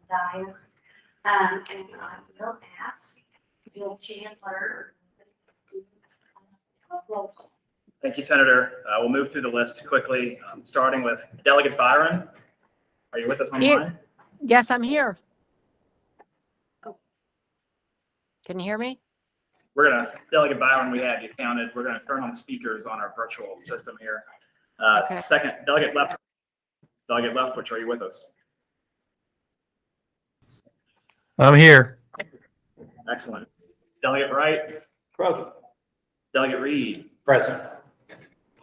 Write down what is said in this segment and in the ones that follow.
dais. And I will ask Bill Chandler to do a roll call. Thank you, Senator. We'll move through the list quickly, starting with Delegate Byron. Are you with us online? Yes, I'm here. Oh. Can you hear me? Delegate Byron, we have you counted. We're gonna turn on the speakers on our virtual system here. Okay. Second, Delegate Leftwich, are you with us? I'm here. Excellent. Delegate Wright? Present. Delegate Reed? Present.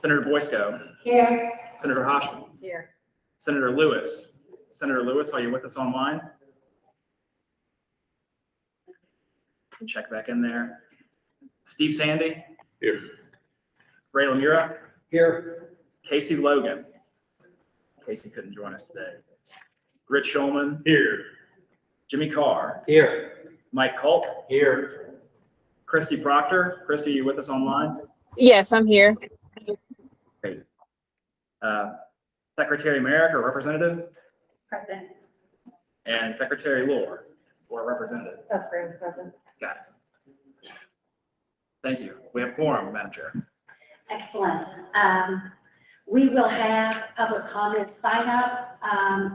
Senator Boysko? Here. Senator Hoshman? Here. Senator Lewis? Senator Lewis, are you with us online? Check back in there. Steve Sandy? Here. Ray Lemura? Here. Casey Logan? Casey couldn't join us today. Rich Schulman? Here. Jimmy Carr? Here. Mike Culp? Here. Christy Proctor? Christy, are you with us online? Yes, I'm here. Great. Secretary Merrick or Representative? Present. And Secretary Lohr or Representative? Present. Got it. Thank you. We have quorum, Madam Chair. Excellent. We will have public comment sign up.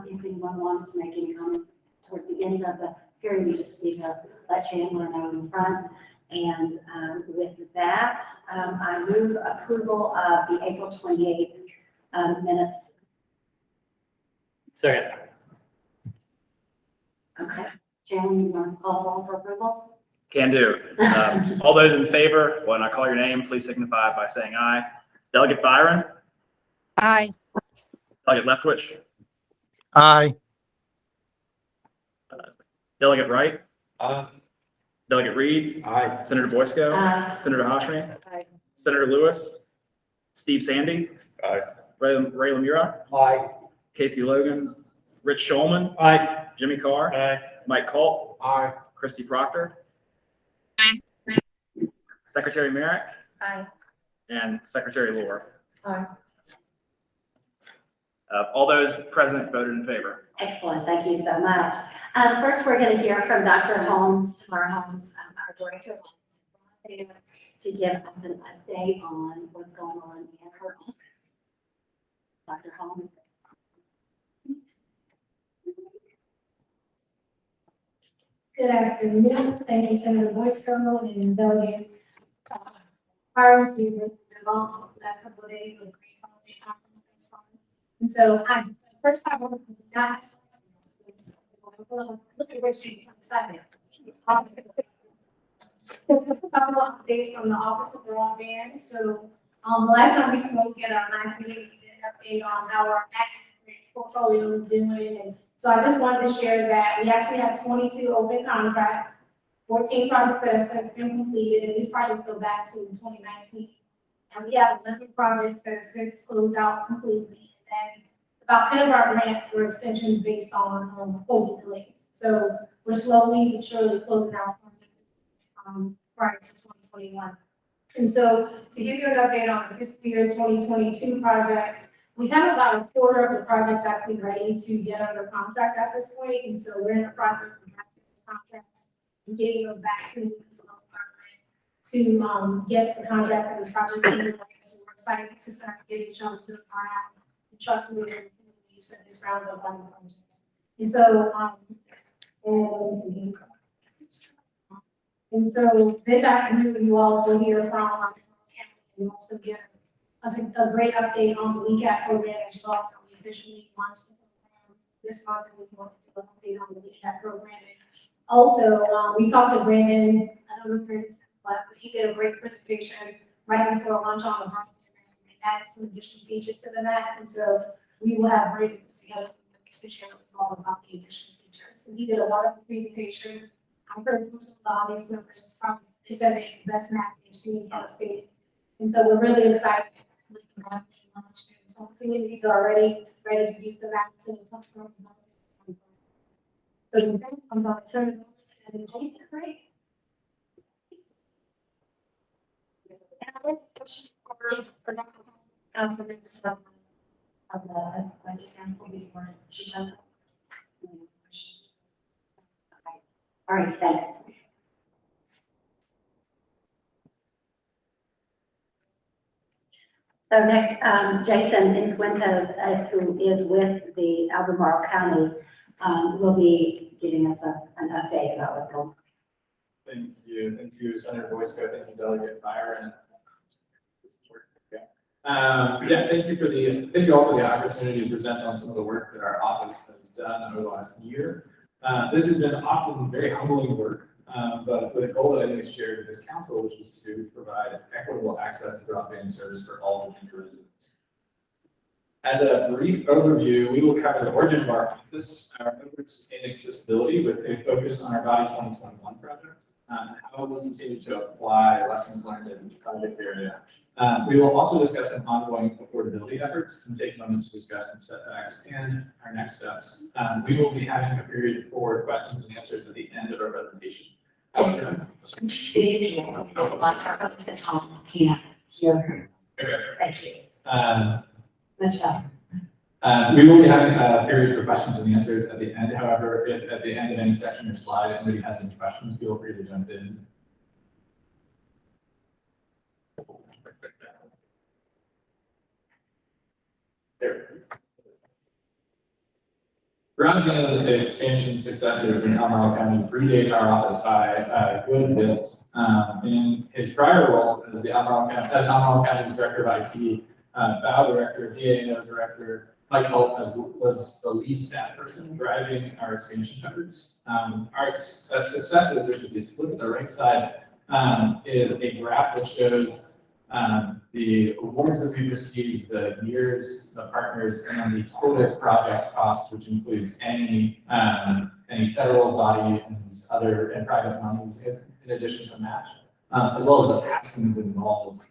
If anyone wants to make any comments toward the end of the hearing, we just need to let Chandler know in front. And with that, I move approval of the April 28th minutes. Second. Okay. Chandler, you want to call roll for approval? Can do. All those in favor, when I call your name, please signify by saying aye. Delegate Byron? Aye. Delegate Leftwich? Aye. Delegate Wright? Aye. Delegate Reed? Aye. Senator Boysko? Aye. Senator Hoshman? Aye. Senator Lewis? Steve Sandy? Aye. Ray Lemura? Aye. Casey Logan? Rich Schulman? Aye. Jimmy Carr? Aye. Mike Culp? Aye. Christy Proctor? Aye. Secretary Merrick? Aye. And Secretary Lohr? Aye. All those present voted in favor. Excellent, thank you so much. First, we're going to hear from Dr. Holmes, Tamara Holmes, our Director of Office, to give us an update on what's going on in her office. Dr. Holmes. Good afternoon. Thank you, Senator Boysko and Delegate Byron, who's been involved for the last couple of days with the Green Holiday Conference. And so first I want to not look at Rich on the side there. A couple of updates from the Office of Broadband. So the last time we spoke at our last meeting, we did an update on how our active portfolio is doing. And so I just wanted to share that we actually have 22 open contracts, 14 projects that have since been completed, and these projects go back to 2019. And we have 11 projects that have since closed out completely. And about 10 of our grants were extensions based on COVID delays. So we're slowly but surely closing out prior to 2021. And so to give you an update on the fiscal year 2022 projects, we have about a quarter of the projects actually ready to get under contract at this point. And so we're in the process of drafting those contracts and getting those back to the to get the contract and the project. So we're excited to start getting shovels to the ground and trucks moving for this round of funding projects. And so, and so this afternoon, you all will hear from our county and also get us a great update on the WECAP program as well. We officially launched the program this month, and we want to do an update on the WECAP program. Also, we talked to Brandon, I don't know if Brandon's left, but he did a great presentation right before lunch on the broadband and added some additional features to the map. And so we will have Brandon put together to share with you all about the additional features. So he did a wonderful presentation. I've heard from some of the audience members, probably they said it's the best map they've seen in the state. And so we're really excited. Some communities are ready to use the map to customer. So I'm going to turn it over and Jake, great. For the of the vice council before she does. All right, thanks. So next, Jason Inquintos, who is with the Albemarle County, will be giving us an update about what's going on. Thank you, Senator Boysko, thank you, Delegate Byron. Yeah, thank you all for the opportunity to present on some of the work that our office has done over the last year. This has been often very humbling work, but with a goal that I think is shared with this council, which is to provide equitable access to broadband service for all Virginia residents. As a brief overview, we will cover the origin of our office, our efforts in accessibility with a focus on our Body 2021 project, how we'll continue to apply lessons learned in the project area. We will also discuss some ongoing affordability efforts and take a moment to discuss some setbacks and our next steps. We will be having a period for questions and answers at the end of our presentation. Thank you. Good job. We will be having a period for questions and answers at the end. However, if at the end of any section or slide anybody has any questions, feel free to jump in. There. Broadband expansion successes in Albemarle County predate our office by a good bit. In his prior role as the Albemarle County's Director of IT, BOW Director, DANO Director, Mike Holt was the lead staff person driving our expansion efforts. Our successes, if you look at the right side, is a graph that shows the awards that we've received, the years, the partners, and the total project cost, which includes any federal body and private monies in addition to match, as well as the passings involved.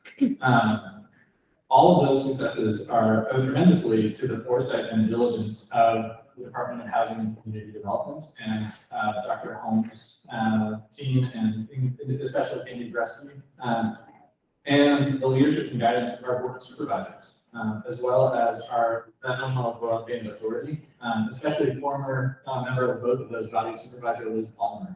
All of those successes are owed tremendously to the foresight and diligence of the Department of Housing and Community Development and Dr. Holmes' team, and especially Candy Bresky, and the leadership and guidance of our board of supervisors, as well as our Albemarle Broadband Authority, especially former member of both of those bodies, Supervisor Liz Palmer.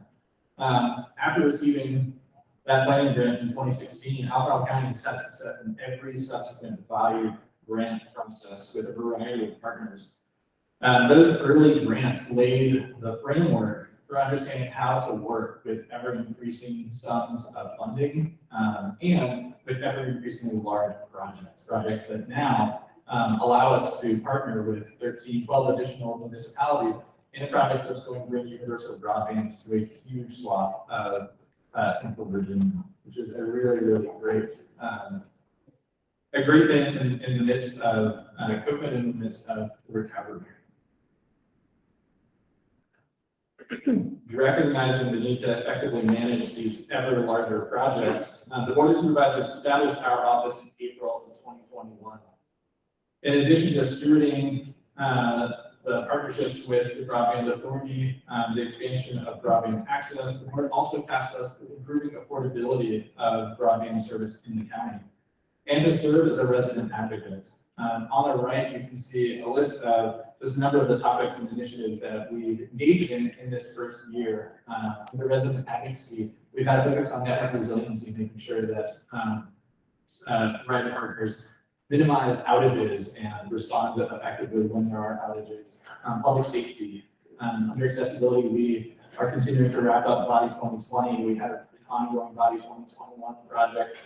After receiving that planning grant in 2016, Albemarle County has had success in every subsequent body grant process with a variety of partners. Those early grants laid the framework for understanding how to work with ever-increasing sums of funding and with ever-increasingly large projects that now allow us to partner with 12 additional municipalities in a project that's going to bring universal broadband to a huge swath of Central Virginia, which is a really, really great thing in the midst of COVID, in the midst of recovery. Recognizing the need to effectively manage these ever larger projects, the Board of Supervisors established our office in April of 2021. In addition to stewarding the partnerships with the Broadband Authority, the expansion of broadband access, the board also tasked us with improving affordability of broadband service in the county and to serve as a resident advocate. On the right, you can see a list of just a number of the topics and initiatives that we've engaged in this first year. In the resident advocacy, we've had a focus on network resiliency, making sure that private partners minimize outages and respond effectively when there are outages. Public safety, under accessibility, we are continuing to wrap up Body 2020. We have an ongoing Body 2021 project.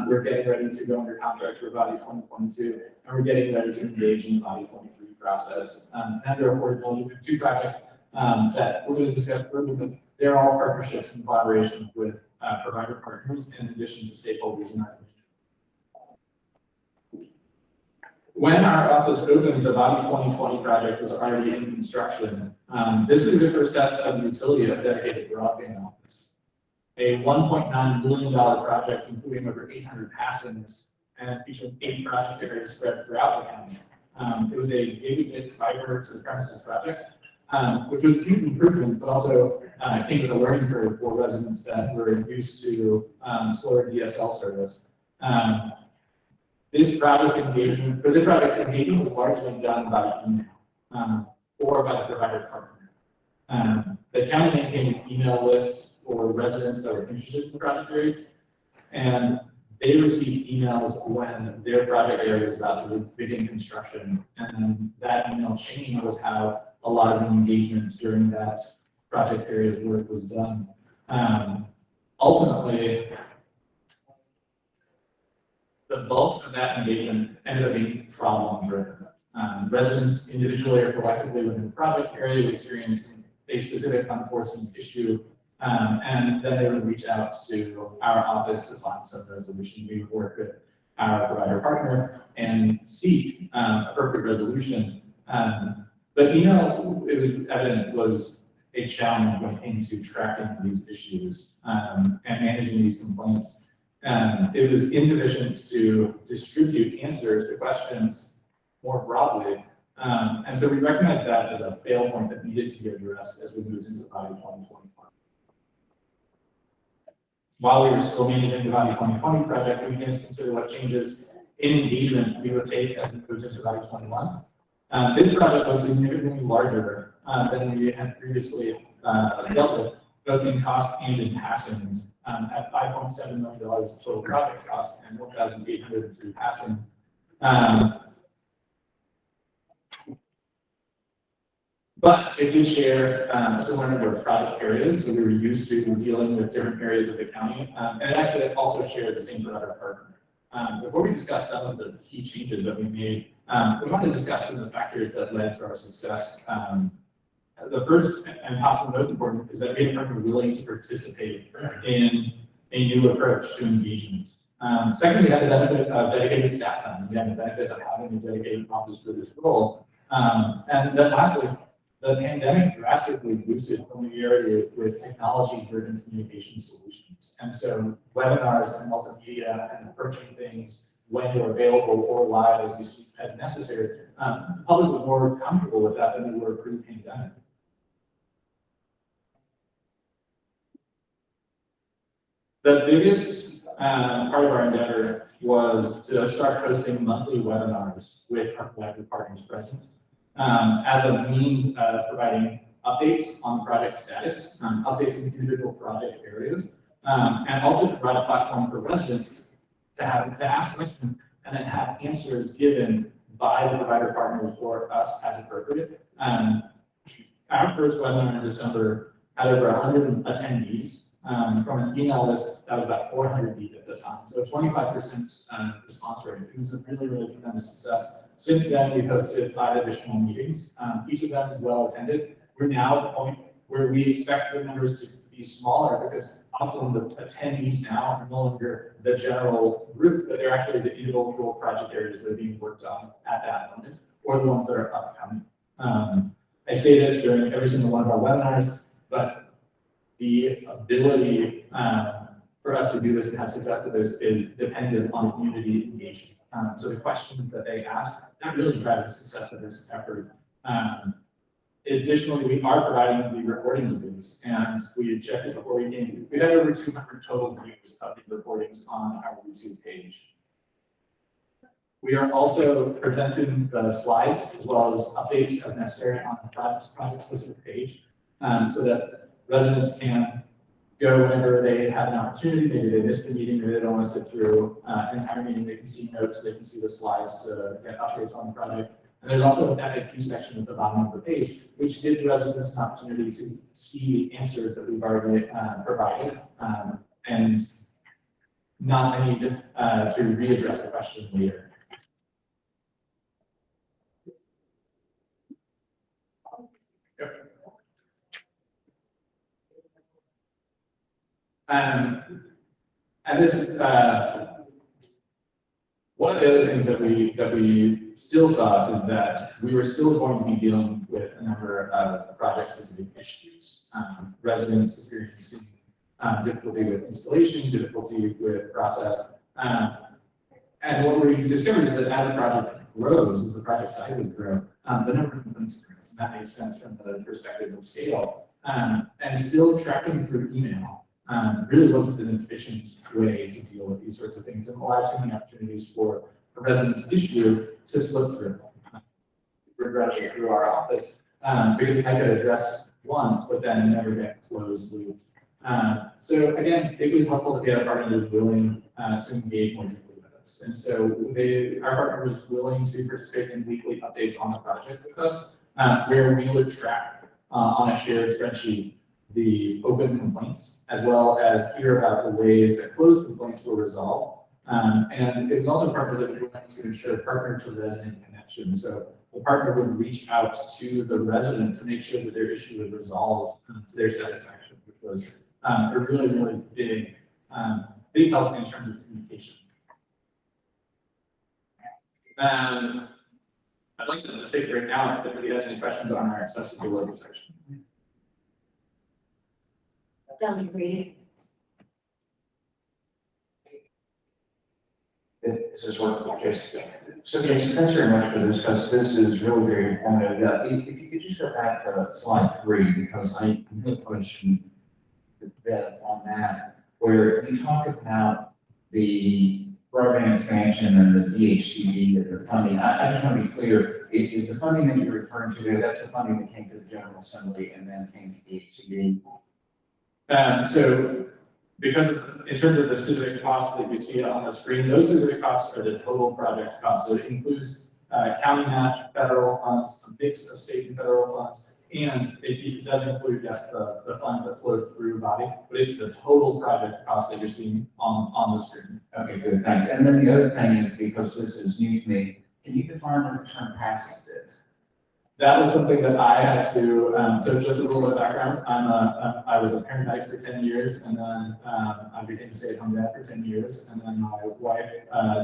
We're getting ready to go under contract for Body 2022, and we're getting ready to engage in the Body 23 process. Under affordability, we have 2 projects that we're going to discuss further, but they're all partnerships and collaboration with provider partners in addition to stakeholders in our community. When our office opened, the Body 2020 project was already in construction. This was the first test of the utility of dedicated broadband office. A $1.9 billion project, including over 800 passings and featuring 8 project areas spread throughout the county. It was a gigabit fiber to the premises project, which was a huge improvement, but also came with a learning curve for residents that were used to slower DSL service. This project engagement was largely done by email or by the provider partner. the county maintained an email list for residents that were interested in the project areas. And they received emails when their project area was about to begin construction. And that email chain was how a lot of the engagement during that project area's work was done. Ultimately, the bulk of that engagement ended up being problem driven. Residents individually or collectively within the project area would experience a specific unforeseen issue, and then they would reach out to our office to find some resolution. We would work with our provider partner and seek appropriate resolution. But it was evident, was a challenge when it came to tracking these issues and managing these complaints. It was insufficient to distribute answers to questions more broadly. And so we recognized that as a fail point that needed to be addressed as we moved into Body 2021. While we were still managing the Body 2020 project, we began to consider what changes in engagement we would take as we moved into Body 21. This project was significantly larger than we had previously dealt with, both in cost and in passings, at $5.7 million of total project cost and 1,803 passings. But it did share a similar number of project areas, so we were used to dealing with different areas of the county, and it actually also shared the same provider partner. Before we discuss some of the key changes that we made, we want to discuss some of the factors that led to our success. The first and possibly most important is that we had partners willing to participate in a new approach to engagement. Second, we had the benefit of dedicated staff time. We had the benefit of having a dedicated office for this role. And then lastly, the pandemic drastically boosted familiarity with technology-driven communication solutions. And so webinars and multimedia and approaching things when they're available or live as you see as necessary, the public was more comfortable with that than they were pre-pandemic. The biggest part of our endeavor was to start hosting monthly webinars with our collective partners present as a means of providing updates on project status, updates in individual project areas, and also to provide a platform for residents to ask questions and then have answers given by the provider partners or us as appropriate. Our first webinar in December had over 100 attendees. From an email list that was about 400 deep at the time. So 25% response rate. It was a really, really tremendous success. Since then, we've hosted 5 additional meetings. Each of them is well attended. We're now at the point where we expect the numbers to be smaller because often the attendees now are no longer the general group, but they're actually the individual project areas that are being worked on at that moment, or the ones that are upcoming. I say this during every single one of our webinars, but the ability for us to do this and have success with this is dependent on community engagement. So the questions that they ask, that really drives the success of this effort. Additionally, we are providing the recordings of these, and we checked it before we came. We've had over 200 total views of the recordings on our YouTube page. We are also presenting the slides as well as updates as necessary on the project-specific page, so that residents can go whenever they have an opportunity. Maybe they missed the meeting, maybe they don't want to sit through an entire meeting. They can see notes, they can see the slides to get updates on the project. And there's also an FAQ section at the bottom of the page, which gives residents an opportunity to see the answers that we've already provided and not need to readdress the question later. And this, one of the other things that we still saw is that we were still going to be dealing with a number of project-specific issues. Residents experiencing difficulty with installation, difficulty with process. And what we discovered is that as the project grows, as the project sizes grow, the number of components grows. And that makes sense from the perspective of scale. And still tracking through email really wasn't an efficient way to deal with these sorts of things and allowed too many opportunities for a resident's issue to slip through, regrettably through our office, because I could address once, but then never get closed loop. So again, it was helpful that we had a partner that was willing to engage more deeply with us. And so our partner was willing to participate in weekly updates on the project with us, where we would track on a shared spreadsheet the open complaints, as well as hear about the ways that closed complaints were resolved. And it was also a partner that was willing to ensure partner to resident connection. So the partner would reach out to the resident to make sure that their issue was resolved to their satisfaction, which was a really, really big help in terms of communication. I'd like to just take a break now if anybody has any questions on our accessibility section. Delegate Reed. This is what, Jason. So Jason, thanks very much for this, because this is really very informative. If you could just go back to slide 3, because I really question the bit on that, where you talk about the broadband expansion and the DHCD that they're funding. I just want to be clear, is the funding that you're referring to there, that's the funding that came to the General Assembly and then came to DHCD? So because in terms of the specific costs that you see on the screen, those specific costs are the total project cost. So it includes county match, federal funds, a mix of state and federal funds, and it does include just the funds that flow through body, but it's the total project cost that you're seeing on the screen. Okay, good, thanks. And then the other thing is, because this is new to me, can you define what the term passings is? That was something that I had to, so just a little bit of background, I was a paramedic for 10 years, and then I became a stay-at-home dad for 10 years, and then my wife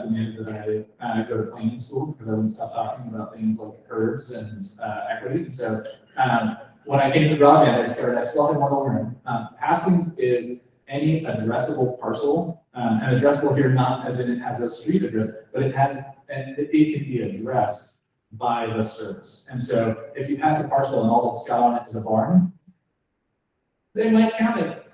demanded that I go to planning school, because I wouldn't stop talking about things like curves and equity. So when I came to broadband, I still had more to learn. Passings is any addressable parcel, and addressable here not as in it has a street address, but it can be addressed by the service. And so if you pass a parcel and all that's got on it is a barn, they might count it.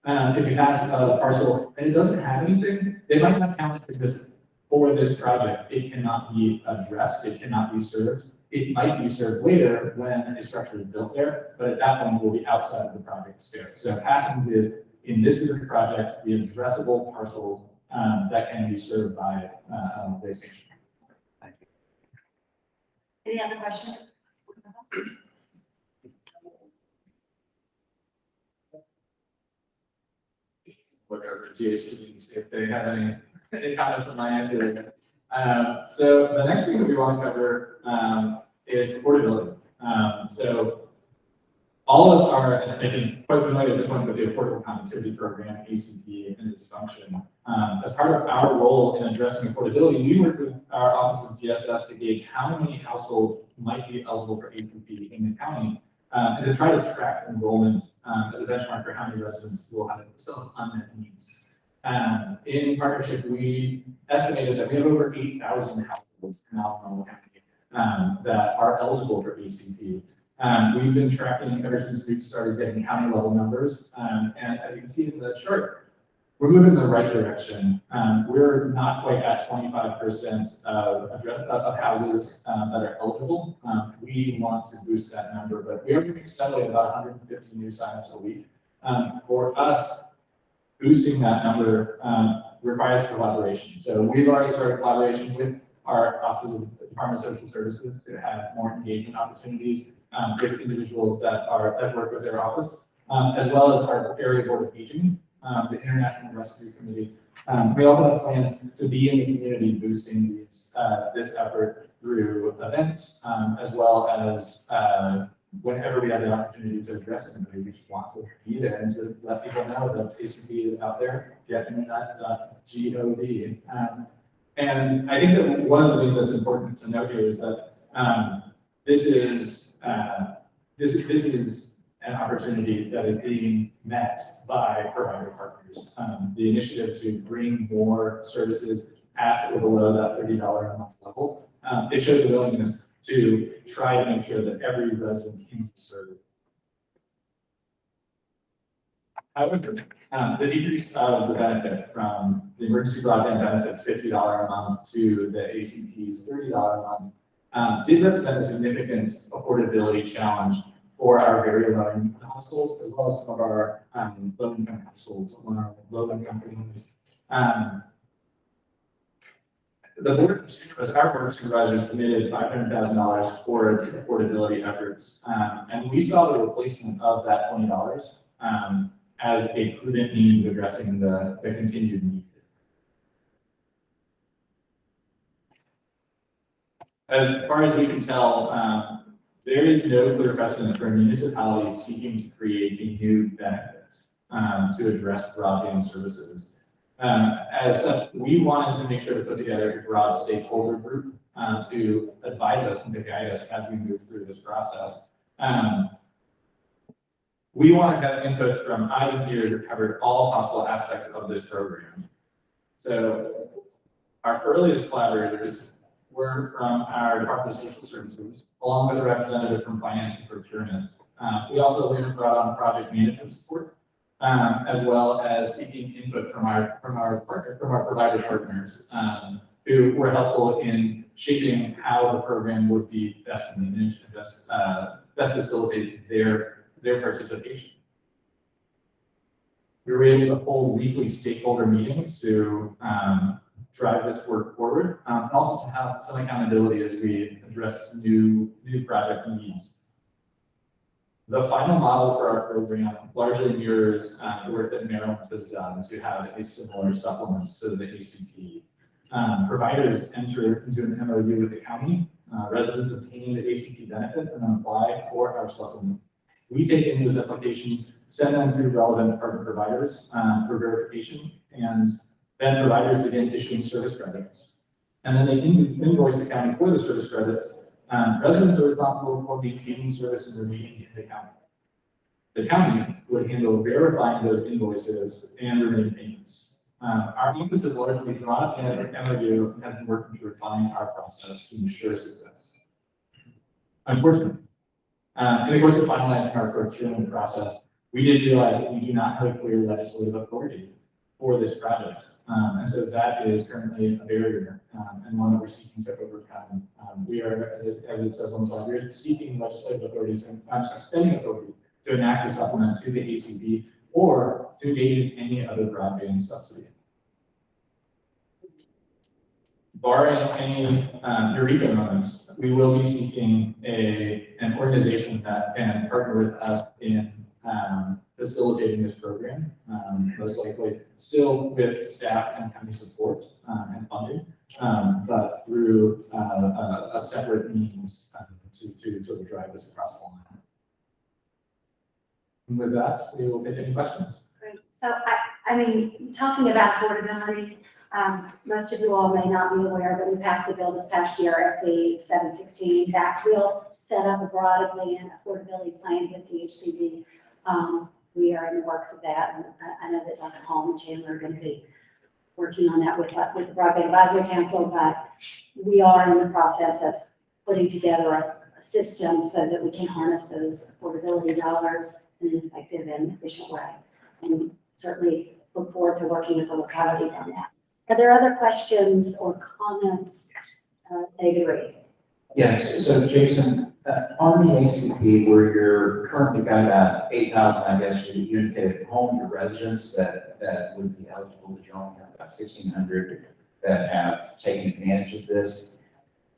If you pass a parcel and it doesn't have anything, they might not count it, because for this project, it cannot be addressed, it cannot be served. It might be served later when a structure is built there, but at that point it will be outside of the project scope. So passings is, in this specific project, the addressable parcel that can be served by a base station. Any other questions? Look over at GHC and see if they have any comments on my answer. So the next thing that we want to cover is affordability. So all of us are, I think, quite familiar at this point with the Affordable Connectivity Program, ACP, and its function. As part of our role in addressing affordability, we work with our Office of GSS to gauge how many households might be eligible for ACP in the county, and to try to track enrollment as a benchmark for how many residents will have some unmet needs. In partnership, we estimated that we have over 8,000 households in Alabama County that are eligible for ACP. We've been tracking ever since we've started getting county level numbers. And as you can see in the chart, we're moving in the right direction. We're not quite at 25% of houses that are eligible. We want to boost that number, but we are moving steadily at about 150 new signups a week. For us, boosting that number requires collaboration. So we've already started collaboration with our Office of the Department of Social Services to have more engagement opportunities with individuals that work with their office, as well as our area board of aging, the International Rescue Committee. We also have plans to be in the community boosting this effort through events, as well as whenever we have the opportunity to address anybody, we just want to be there and to let people know that ACP is out there, getting.gov. And I think that one of the things that's important to note here is that this is an opportunity that is being met by provider partners. The initiative to bring more services at or below that $30 a month level, it shows a willingness to try to make sure that every resident can be served. However, the decrease of the benefit from the emergency broadband benefits $50 a month to the ACP's $30 a month did represent a significant affordability challenge for our very low income households, as well as some of our low income households, on our low income families. The board, as our board of supervisors committed $500,000 towards affordability efforts, and we saw the replacement of that $20 as a prudent means of addressing the continued need. As far as we can tell, there is no clear precedent for municipalities seeking to create a new benefit to address broadband services. As such, we wanted to make sure to put together a broad stakeholder group to advise us and to guide us as we move through this process. We wanted to have input from eyes and ears that covered all possible aspects of this program. So our earliest collaborators were from our Department of Social Services, along with a representative from Finance and Procurement. We also later brought on project management support, as well as seeking input from our provider partners, who were helpful in shaping how the program would be best managed and best facilitate their participation. We were able to hold weekly stakeholder meetings to drive this work forward, and also to have some accountability as we address new project needs. The final model for our program largely mirrors the work that Maryland has done to have a similar supplement to the ACP. Providers enter into an MOU with the county, residents obtain the ACP benefit, and then apply for our supplement. We take in those applications, send them through relevant partner providers for verification, and then providers begin issuing service credits. And then they invoice the county for the service credits. Residents are responsible for maintaining service and remaining in the county. The county would handle verifying those invoices and remaining payments. Our office is largely drawn in at MOU and has been working to refine our process to ensure success. Unfortunately, in the course of finalizing our procurement process, we did realize that we do not have a clear legislative authority for this project. And so that is currently a barrier and one that we're seeking to overcome. We are, as it says on the slide, we're seeking legislative authority extending authority to enact a supplement to the ACB or to engage in any other broadband subsidy. Barring any eureka moments, we will be seeking an organization that can partner with us in facilitating this program, most likely still with staff and county support and funding, but through a separate means to sort of drive this across the line. And with that, we will take any questions. Great. So I mean, talking about affordability, most of you all may not be aware, but we passed a bill this past year, SB 716, that will set up a broadband affordability plan with the HCD. We are in the works of that, and I know that Dr. Hall and Chandler are going to be working on that with the Broadband Advisory Council, but we are in the process of putting together a system so that we can harness those affordability dollars in an effective and efficient way. And we certainly look forward to working with the localities on that. Are there other questions or comments, David Reed? Yes, so Jason, on the ACP, where you're currently got about 8,000, I guess, unit homes or residents that would be eligible to join, about 1,600 that have taken advantage of this.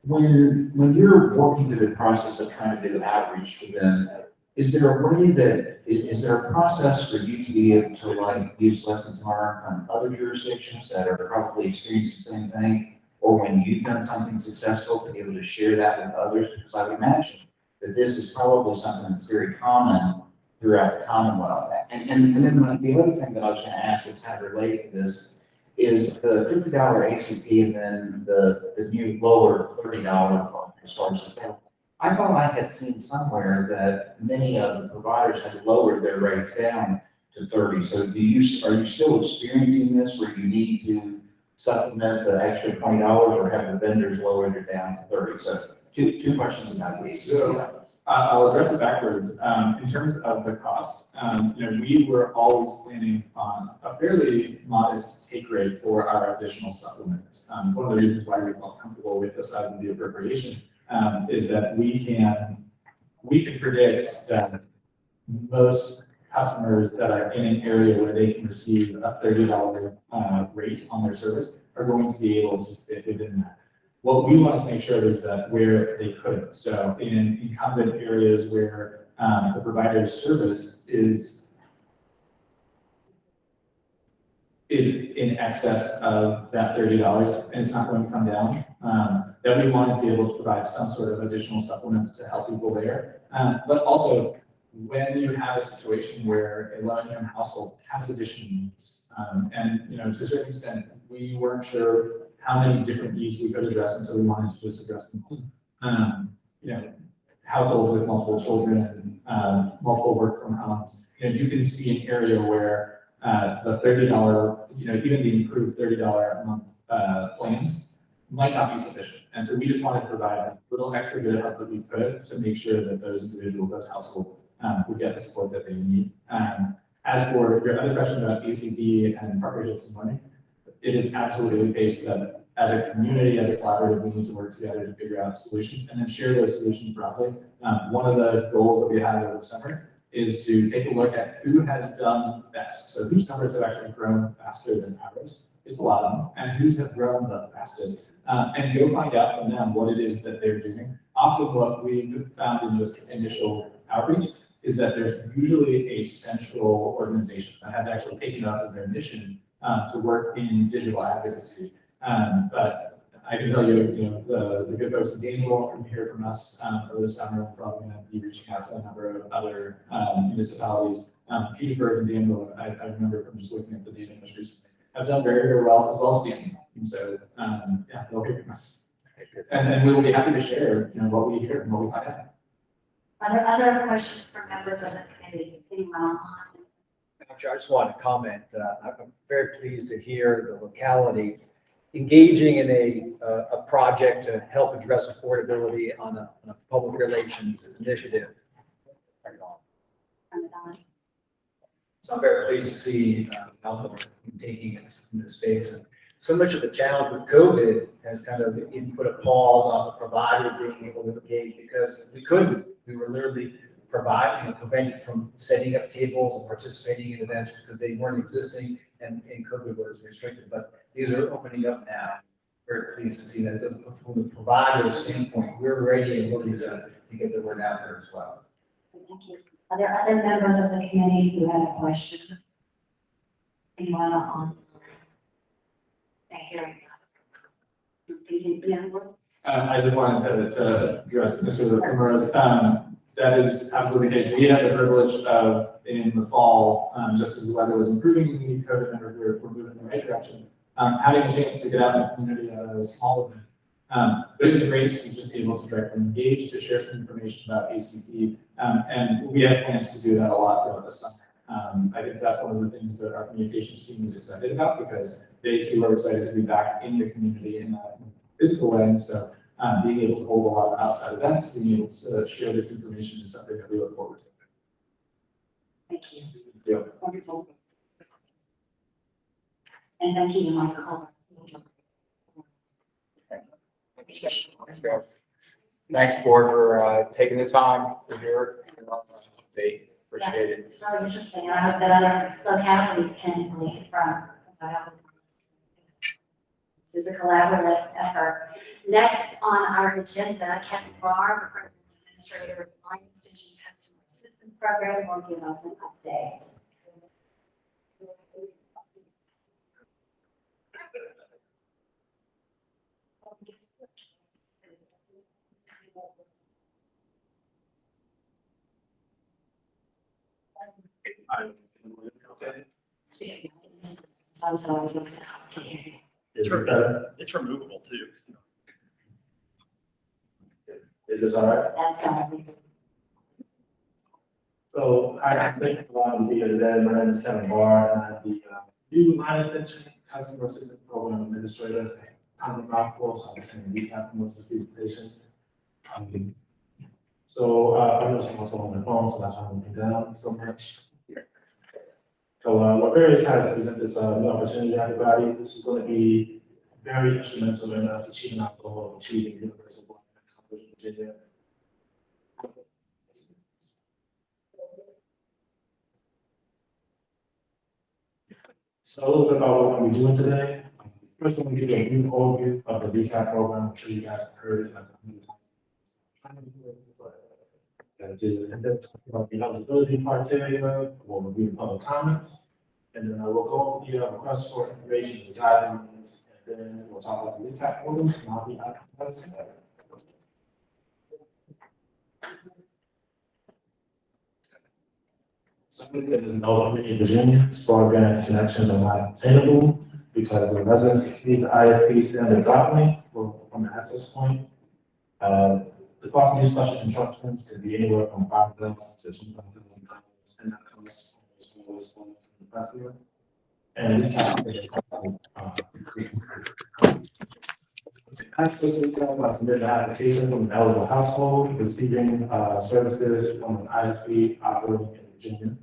When you're working through the process of trying to do outreach for them, is there a process for you to be able to like use lessons learned from other jurisdictions that are probably experiencing the same thing? Or when you've done something successful, to be able to share that with others? Because I would imagine that this is probably something that's very common throughout the Commonwealth. And then the other thing that I was going to ask that's kind of related to this is the $50 ACP and then the new lower $30 as far as the bill. I thought I had seen somewhere that many of the providers had lowered their rates down to 30. So are you still experiencing this where you need to supplement the extra $20, or have the vendors lowered it down to 30? So two questions about this. So I'll address it backwards. In terms of the cost, we were always planning on a fairly modest take rate for our additional supplements. One of the reasons why we felt comfortable with the size of the appropriation is that we can we can predict that most customers that are in an area where they can receive a $30 rate on their service are going to be able to fit within that. What we want to make sure is that where they could, so in incumbent areas where the provider's service is in excess of that $30 and it's not going to come down, then we want to be able to provide some sort of additional supplement to help people there. But also, when you have a situation where a low-income household has additional needs, and to a certain extent, we weren't sure how many different needs we could address, and so we wanted to just address them. Households with multiple children, multiple work from homes. You can see an area where the $30, even the improved $30 a month plans might not be sufficient. And so we just wanted to provide a little extra bit of help that we could to make sure that those individuals, those households, would get the support that they need. As for your other question about ACP and partnerships and money, it is absolutely the case that as a community, as a collaborative, we need to work together to figure out solutions and then share those solutions broadly. One of the goals that we had over the summer is to take a look at who has done best. So whose numbers have actually grown faster than ours. It's a lot of them. And whose have grown the fastest. And go find out from them what it is that they're doing. Often what we found in this initial outreach is that there's usually a central organization that has actually taken up as their mission to work in digital advocacy. But I can tell you, the good folks in Danville can hear from us over the summer. We're probably going to be reaching out to a number of other municipalities. Petersburg and Danville, I remember from just looking at the data industries, have done very, very well, as well as Stanton. And so, yeah, they'll hear from us. And we will be happy to share, what we hear and what we find out. Are there other questions from members of the committee? Anyone online? I just wanted to comment. I'm very pleased to hear the locality engaging in a project to help address affordability on a public relations initiative. So I'm very pleased to see Alpha taking its in this space. And so much of the challenge with COVID has kind of put a pause on the provider being able to engage because we couldn't. We were literally prevented from setting up tables and participating in events because they weren't existing and COVID was restricted. But these are opening up now. Very pleased to see that from the provider standpoint, we're ready and willing to get the word out there as well. Thank you. Are there other members of the committee who have a question? Anyone on? Hearing. I just wanted to address Mr. Primrose. That is absolutely the case. We had the privilege of, in the fall, just as the weather was improving, the COVID numbers were moving in the right direction, having a chance to get out in the community at a small event. But it was great to just be able to directly engage, to share some information about ACP, and we have plans to do that a lot throughout the summer. I think that's one of the things that our communications team is excited about because they too are excited to be back in the community in a physical way. And so being able to hold a lot of outside events, being able to share this information is something that we look forward to. Thank you. Yeah. Wonderful. And thank you, Michael. Thanks, board, for taking the time to hear. They appreciate it. It's really interesting. I hope that other localities can glean from. This is a collaborative effort. Next on our agenda, Kevin Barr, Administrator of the Lions Digital Customer Assistance Program, will give us an update. I'm sorry. It's removable too. Is this all right? That's all right. So I think a lot of the today. My name is Kevin Barr, and I'm the new Lions Digital Customer Assistance Program Administrator. I'm the mouthful, so I'm just going to recap most of the presentation. I'm just also on my phone, so that's why I'm looking down so much. So we're very excited to present this new opportunity to everybody. This is going to be very instrumental in us achieving our goal of achieving universal broadband coverage in Virginia. So a little bit about what we're doing today. First, I'm going to give you a brief overview of the recap program. I'm sure you guys have heard it like a million times. About the eligibility criteria, we'll review the public comments, and then I will go over the request for information and guidelines, and then we'll talk about the recap program, and I'll be happy to say that. Something that is known in Virginia's broadband connections are not attainable because the residents exceed the ISP standard drop length from the access point. The cost of these special constructions can be anywhere from $5,000 to $2,000, and that comes from the customer. And we calculate access income by submitting an application from an eligible household receiving services from an ISP operating in Virginia.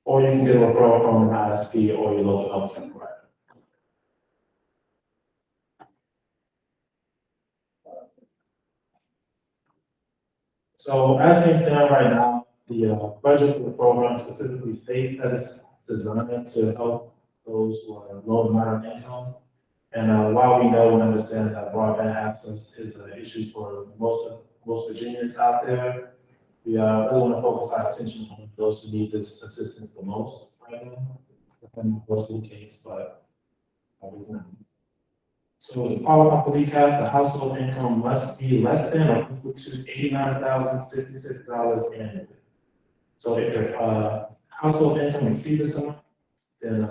Or you can get a referral from an ISP or your local healthcare provider. So as things stand right now, the budget for the program specifically states that it's designed to help those who are low to moderate income. And while we know and understand that broadband access is an issue for most Virginians out there, we really want to focus our attention on those who need this assistance the most right now. Depending on the case, but always not. So the power of the recap, the household income must be less than or equal to $89,066 annually. So if your household income exceeds this amount, then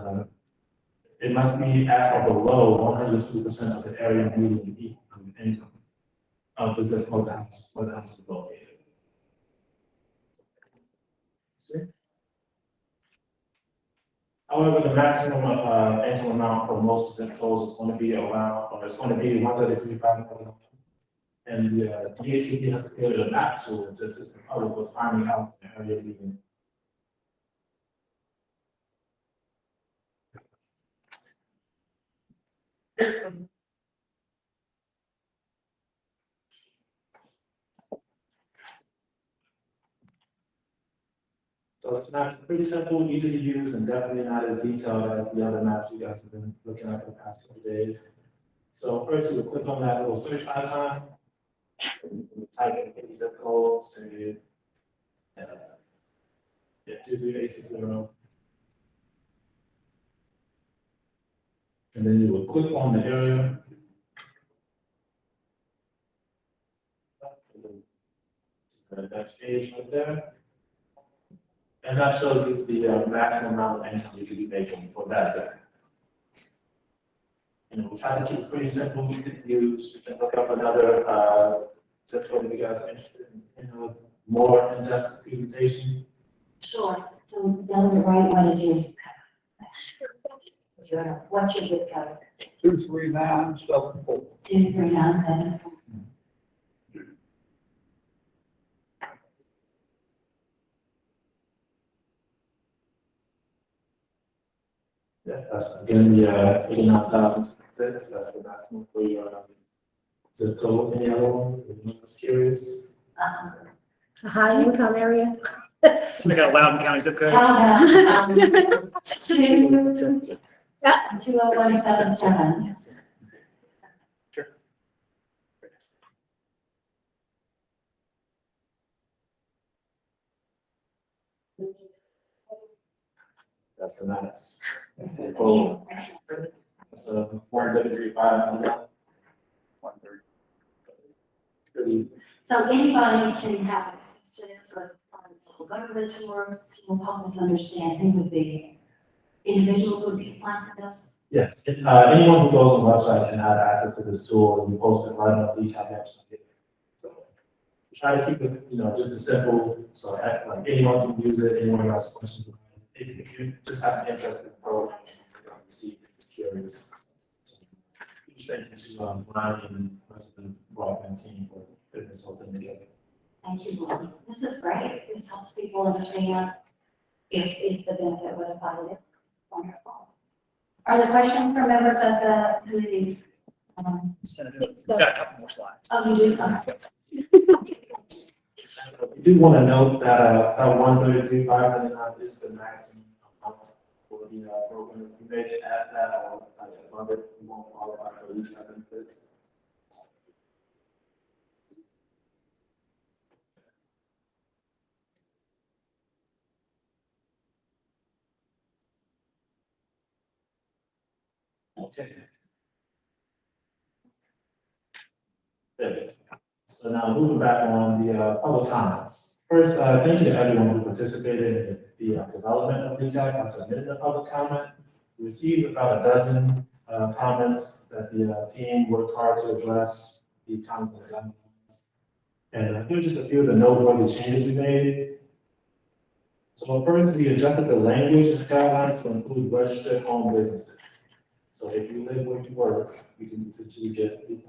it must be at or below 102% of the area median income of the zip code where the house is located. However, the maximum income amount for most zip codes is going to be around, or it's going to be $133,500. And the DHCD has created a map tool to assist the public with finding out the area median. So it's not pretty simple, easy to use, and definitely not as detailed as the other maps you guys have been looking at for the past couple of days. So first, you will click on that little search icon, type in any zip code, say, 23860. And then you will click on the area. The next page right there. And that shows you the maximum amount of income you could be making for that sector. And we'll try to keep it pretty simple. You can use, you can look up another zip code if you guys are interested in a more in-depth presentation. Sure. So down the right one is your zip code. What's your zip code? 23974. 23974. Yeah, that's again the 89,006. That's the maximum for your zip code. Any other one? Anyone curious? It's a high income area. So we got a Loudoun County zip code. How about, 20177? Sure. That's the max. Oh, that's a 133,500. 130. So anybody can have access to this, or local government tour, to help us understand who would be, individuals would be applying for this. Yes, anyone who goes on the website can have access to this tool, and we post it right on the recap website. So try to keep it, just as simple, so like anyone can use it, anyone has questions. If you just have an interest in the program, see, just curious. So, thank you to Brian and the rest of the broadband team for putting this whole thing together. Thank you, Lori. This is great. This helps people understand if the benefit would apply to it. Wonderful. Are there questions from members of the committee? Senator, we've got a couple more slides. Oh, you do? Okay. You do want to note that that 133,500 is the maximum amount for the program. If you make it at that or above it, you won't qualify for these benefits. Okay. Good. So now moving back on the public comments. First, thank you to everyone who participated in the development of the deck. I submitted a public comment. We received about a dozen comments that the team worked hard to address these comments. And here's just a few of the noteworthy changes we made. So first, we adjusted the language guidelines to include registered home businesses. So if you live where you work, you can potentially get the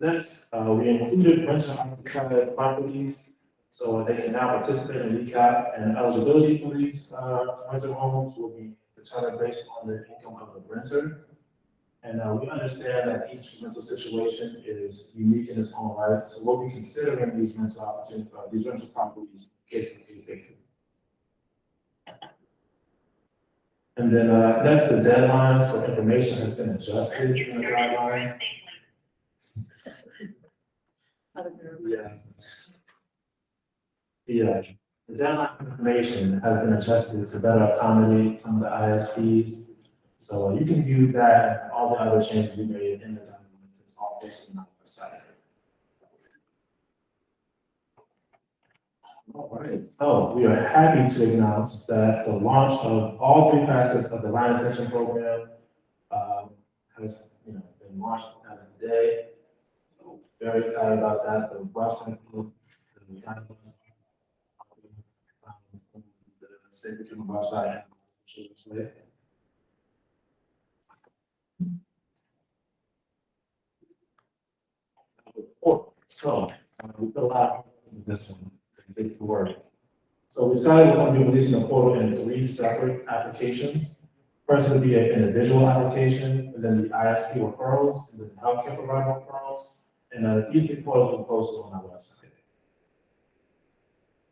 next, we included rental occupied properties, so they can now participate in recap, and eligibility for these rental homes will be determined based on the income of the renter. And we understand that each rental situation is unique in its own right, so we'll be considering these rental opportunities, these rental properties case by case basis. And then next, the deadlines for information has been adjusted in the guidelines. Yeah. The deadline for information has been adjusted to better accommodate some of the ISPs. So you can view that and all the other changes we made in the documents. It's all posted on our website. All right. So we are happy to announce that the launch of all three facets of the line extension program has been launched as of today. So very excited about that. The website, the state became a website. So we put a lot in this one. Big word. So we decided we're going to be releasing the portal in 3 separate applications. First would be an individual application, and then the ISP referrals, and then the healthcare provider referrals, and these 3 portals will be posted on our website.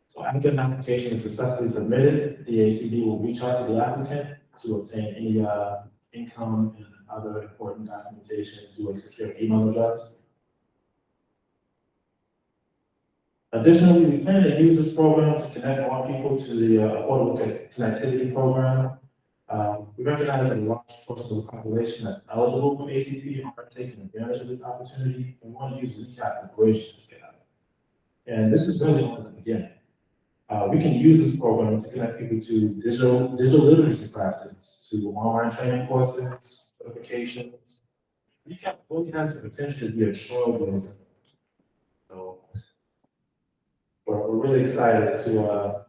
So after an application is successfully submitted, the ACD will reach out to the applicant to obtain any income and other important documentation through a secure email address. Additionally, we plan to use this program to connect more people to the Affordable Connectivity Program. We recognize that a large portion of the population that's eligible for ACP are taking advantage of this opportunity, and we want to use recap to bridge this gap. And this is really only the beginning. We can use this program to connect people to digital literacy classes, to online training courses, certifications. Recap really has the potential to be a trailblazer. So we're really excited to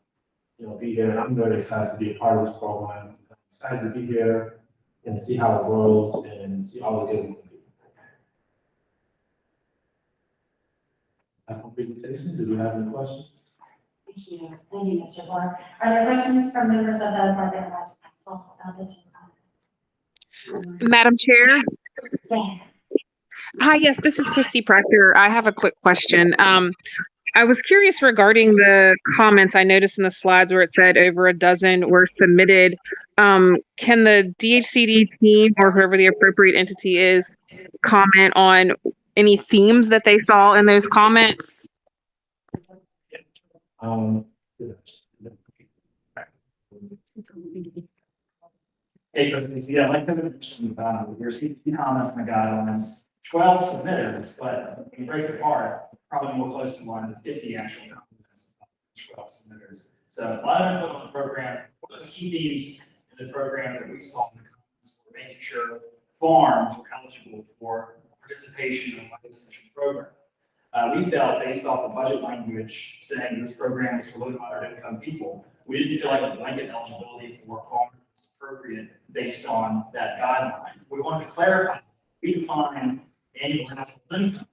be here, and I'm very excited to be a part of this program. I'm excited to be here and see how it grows and see all the good we can do. That's my presentation. Do you have any questions? Thank you. Thank you, Mr. Clark. Are there questions from members of the Broadband Advisory Council about this? Madam Chair. Yes. Hi, yes, this is Christy Proctor. I have a quick question. I was curious regarding the comments I noticed in the slides where it said over a dozen were submitted. Can the DHCD team or whoever the appropriate entity is comment on any themes that they saw in those comments? Hey, Christy, yeah, like I mentioned, we received comments and the guidelines, 12 submitters, but when you break it apart, probably more close to lines of 50 actual comments, 12 submitters. So a lot of input on the program. One of the key themes in the program that we saw in the comments were making sure farms were eligible for participation in the line extension program. We felt, based off the budget language saying this program is for low to moderate income people, we didn't feel like a blanket eligibility for farmers was appropriate based on that guideline. We wanted to clarify, we define annual household income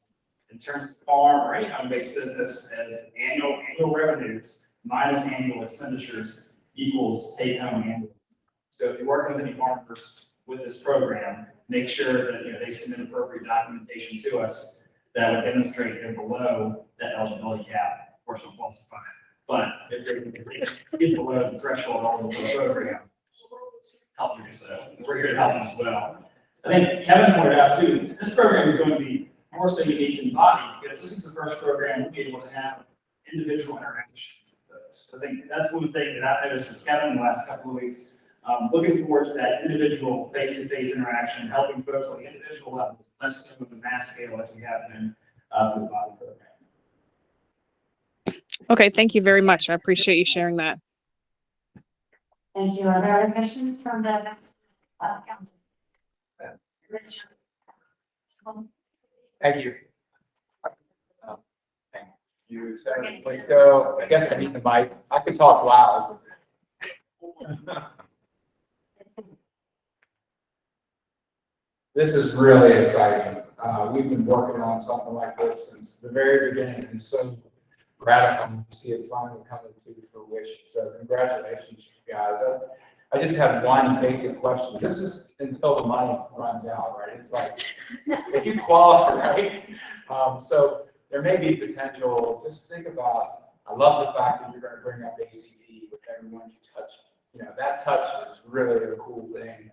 in terms of farm or any home-based business as annual revenues minus annual expenditures equals take-home annual. So if you're working with any farmers with this program, make sure that they submit appropriate documentation to us that would demonstrate they're below that eligibility cap. Of course, we'll falsify it. But if if they can get below the threshold on the program, help you do so. We're here to help them as well. I think Kevin pointed out too, this program is going to be more so unique than body, because this is the first program we'll be able to have individual interactions with those. I think that's one thing that I've noticed with Kevin in the last couple of weeks. Looking forward to that individual face-to-face interaction, helping folks on the individual level, less so the mass scale as we have been for the body program. Okay, thank you very much. I appreciate you sharing that. Thank you. Are there other questions from the council? Thank you. Thank you. So let's go. I guess I need the mic. I could talk loud. This is really exciting. We've been working on something like this since the very beginning. It's so gratifying to see it finally coming to fruition. So congratulations, you guys. I just have one basic question. This is until the money runs out, right? It's like, if you qualify, right? So there may be potential, just think about, I love the fact that you're going to bring up ACD with everyone you touch. You know, that touch is really a cool thing.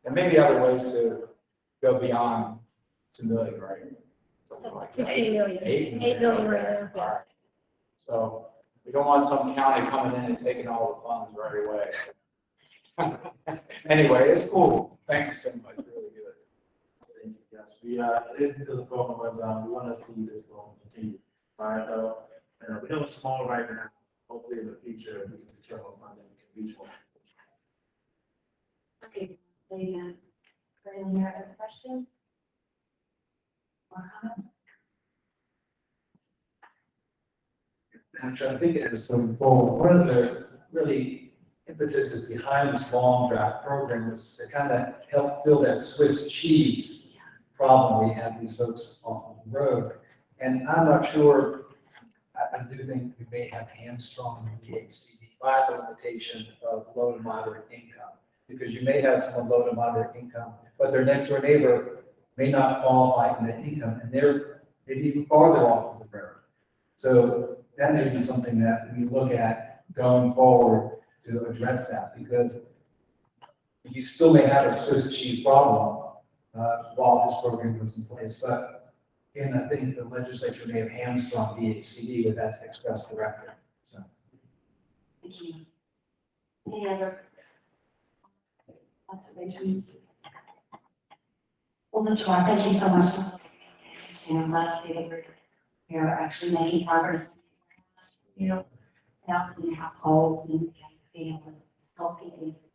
There may be other ways to go beyond $2 million, right? Something like that. 16 million. 8 8 million right okay. now, yes. All right. So we don't want some county coming in and taking all the funds right away. Anyway, it's cool. Thank you so much. Really good. Yes, we listen to the program was we want to see this program continue. Right, though, we know it's small right now. Hopefully, in the future, we can secure more funding, we can reach more. Okay, any other question? Or comment? Actually, I think as going forward, one of the really impetuses behind this long draft program was to kind of help fill that Swiss cheese problem we have these folks on the road. And I'm not sure, I do think we may have hamstrung the HCD by the limitation of low to moderate income. Because you may have someone low to moderate income, but their next door neighbor may not qualify in that income, and they're maybe even farther off of the road. So that may be something that we look at going forward to address that, because you still may have a Swiss cheese problem while this program was in place. But again, I think the legislature may have hamstrung the HCD with that express directive. So. Thank you. Any other observations? Well, Mr. Rock, thank you so much. I'm glad to see that we're actually making progress. You know, announcing households and being able to help these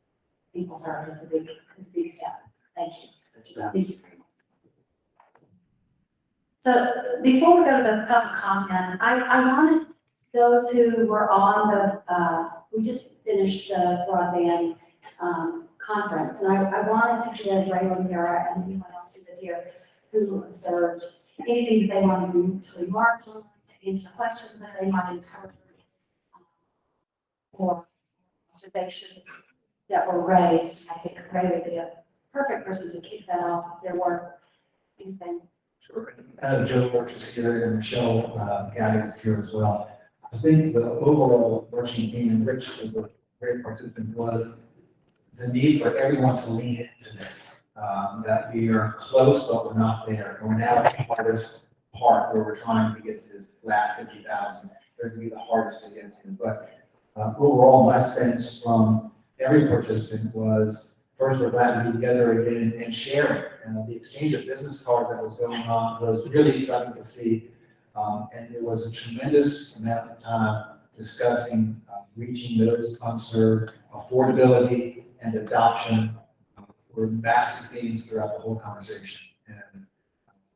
people serve is a big step. Thank you. Thank you very much. So before we go to the public comment, I wanted those who were on the, we just finished the broadband conference, and I wanted to give Ray O'Meara and anyone else who was here who observed anything that they wanted to remark on, to answer questions that they might have heard, or observations that were raised. I think Ray would be a perfect person to kick that off their work. Anything? Sure. Joe Birch is here and Michelle Gaddy is here as well. I think the overall working theme, and Rich was a great participant, was the need for everyone to lean into this. That we are close, but we're not there. And we're now at the hardest part where we're trying to get to the last 50,000. They're going to be the hardest to get to. But overall, my sense from every participant was, first, we're glad to be together again and sharing. And the exchange of business cards that was going on was really exciting to see. And there was a tremendous amount of time discussing reaching those unserved, affordability, and adoption were massive themes throughout the whole conversation. And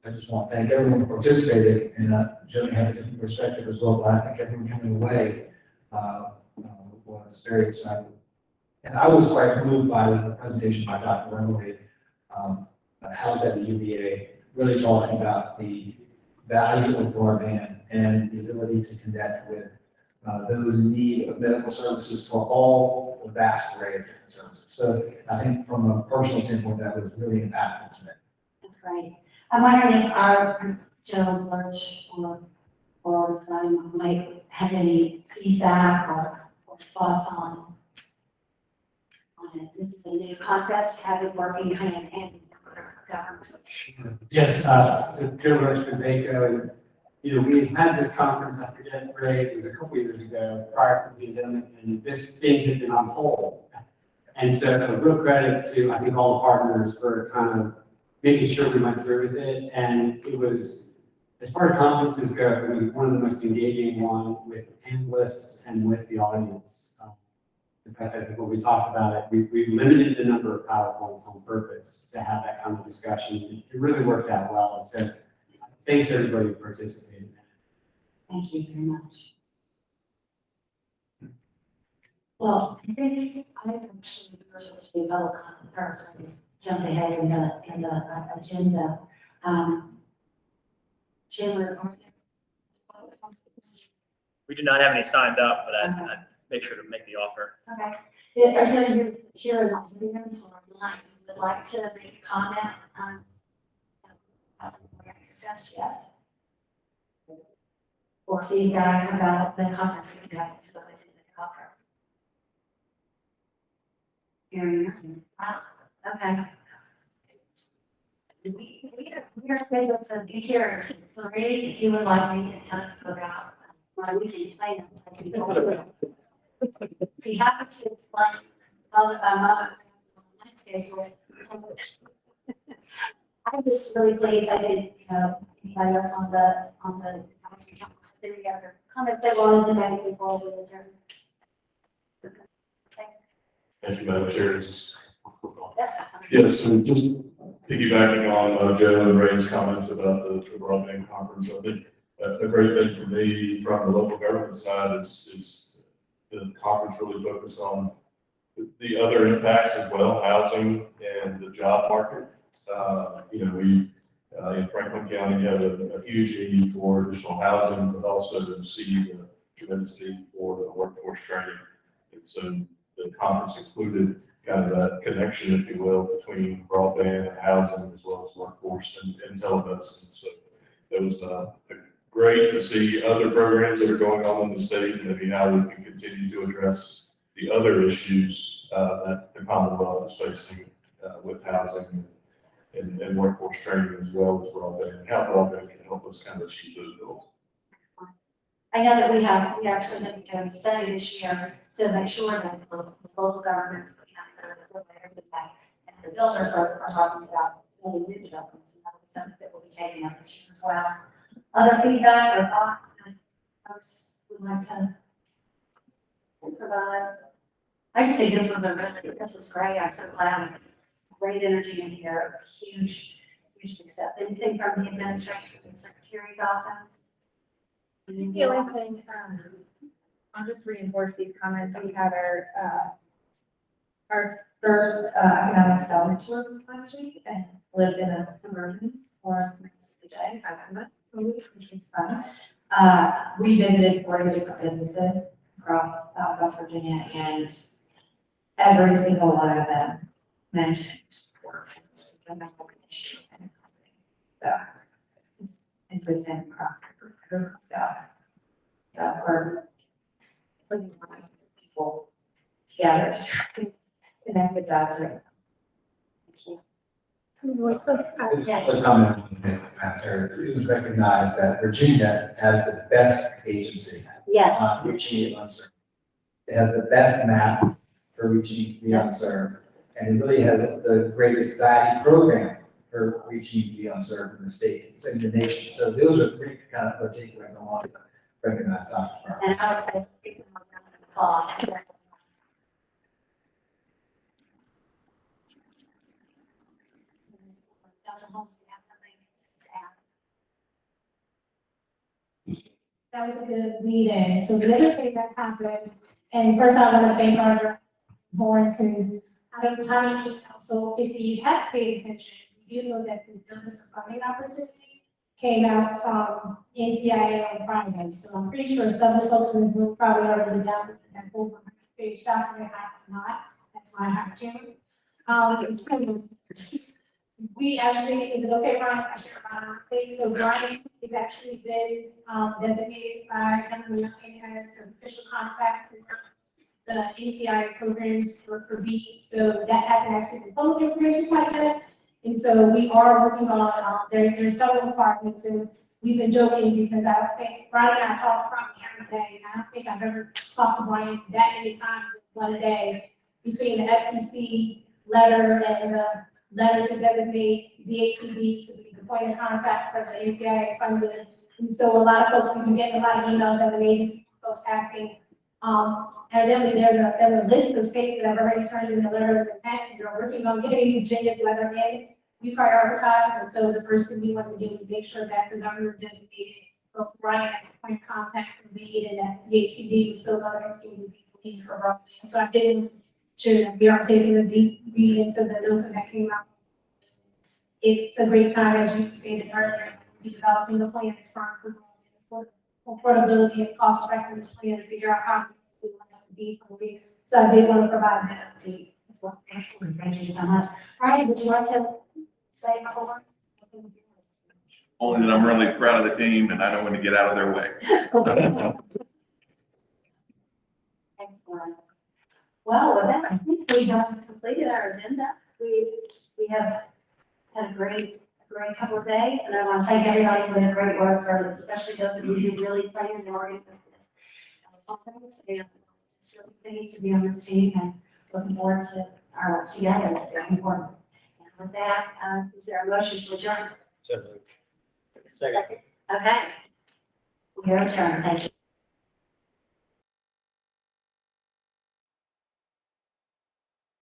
I just want to thank everyone who participated. And Joe had a different perspective as well, but I think everyone coming away was very excited. And I was quite moved by the presentation by Dr. Remley, House at the UVA, really talking about the value of broadband and the ability to connect with those in need of medical services for all the vast array of different services. So I think from a personal standpoint, that was really impactful to me. That's great. I'm wondering if our Joe Birch or or if anyone might have any feedback or thoughts on it. This is a new concept, having working hand in hand with government. Yes, Joe Roach from Vaco, and, we had this conference, I forget where it was a couple years ago, prior to the pandemic, and this thing had been on hold. And so a real credit to, I think, all the partners for kind of making sure we went through with it, and it was, as far as conferences go, I mean, one of the most engaging one with panelists and with the audience. In fact, I think when we talked about it, we limited the number of PowerPoints on purpose to have that kind of discussion. It really worked out well. And so thanks to everybody who participated. Thank you very much. Well, I think I actually supposed to be public comment first. I just jumped ahead in the agenda. Jim, We do not have any signed up, but I'd make sure to make the offer. okay. Is there any here in the audience or online who would like to make a comment on something we haven't discussed yet? Or feedback about the conference we got to the conference? Hearing none. Wow, okay. We are scheduled to be here at 3. If you would like me to tell you about my weekend plans, I can also be happy to explain moment by moment my schedule. I'm just really pleased I didn't, anybody else on the any other comments they wanted to make before we adjourn. Thank you, Madam Chair. Yes, so just piggybacking on Joe and Ray's comments about the broadband conference, I think a great thing for me from the local government side is the conference really focused on the other impacts as well, housing and the job market. We in Franklin County have a huge need for additional housing, but also to see the tremendous need for the workforce training. And so the conference included kind of that connection, if you will, between broadband and housing as well as workforce and telemedicine. So it was great to see other programs that are going on in the state and maybe how we can continue to address the other issues that the Commonwealth is facing with housing and workforce training as well as broadband, and how broadband can help us kind of achieve those goals. I know that we actually have been doing a study this year to make sure that the local government, and the builders are talking about building new developments, and that was something that will be taken up this year as well. Other feedback or thoughts that folks would like to provide? I just think this is great. I'm so glad. Great energy in here. It was a huge success. Anything from the administration, the secretary's office? The only thing, I'll just reinforce these comments. We had our first economic development tour last week and lived in a suburban for most of the day, 5 months, which was fun. We visited 40 different businesses across West Virginia, and every single one of them mentioned workforce, the number issue and housing. So it's the same across the group. So we're putting lots of people together to try to connect with jobs right now. Thank you. Yes. A comment on the matter. It was recognized that Virginia has the best agency Yes. on reaching the unserved. It has the best map for reaching the unserved, and it really has the greatest value program for reaching the unserved in the state, in the nation. So those are three kind of particular I want to recognize Dr. Farr. And I would say, give them a round of applause. Dr. Holmes, do you have something to add? That was a good lead in. So the other thing that happened, and first I want to thank Dr. Horn, because I don't know how many, so if you have paid attention, you do know that the business funding opportunity came out from NCIA on Friday. So I'm pretty sure some of the folks in this group probably already downloaded that over page document. I have not. That's why I have to. We actually, is it okay, Brian, if I share my thing? So Brian has actually been, designated by Governor Youngkin as the official contact for the NTI programs for B. So that hasn't actually been public information quite yet. And so we are working on, there's several departments, and we've been joking because I don't think, Brian and I talk probably every day, and I don't think I've ever talked to Brian that many times in one day, between the FCC letter and the letter to designate DHCD to be the point of contact for the NTIA funding. And so a lot of folks, we've been getting a lot of emails as an agency, folks asking, evidently there's a list of states that have already turned in the letter of intent, and are working on getting Virginia's letter in. We prioritize, and so the first thing we want to do is make sure that the governor designated both Brian as a point of contact for me, and that DHCD is still going to continue to be the lead for broadband. So I didn't sure that we are taking a deep read into the notion that came out. It's a great time, as you stated earlier, to be developing the plans for affordability and cost effective plan to figure out how we want us to be for the week. So I did want to provide that update as well. Excellent, thank you so much. Brian, would you like to say a couple words? Only that I'm really proud of the team and I don't want to get out of their way. Excellent. Well, with that, I think we have completed our agenda. We have had a great couple of days, and I want to thank everybody for their great work, for especially those of you who really planned and organized this. It's really pleased to be on this team and looking forward to our work together. It's very important. And with that, is there a motion to adjourn? Second. Okay. We are adjourned. Thank you.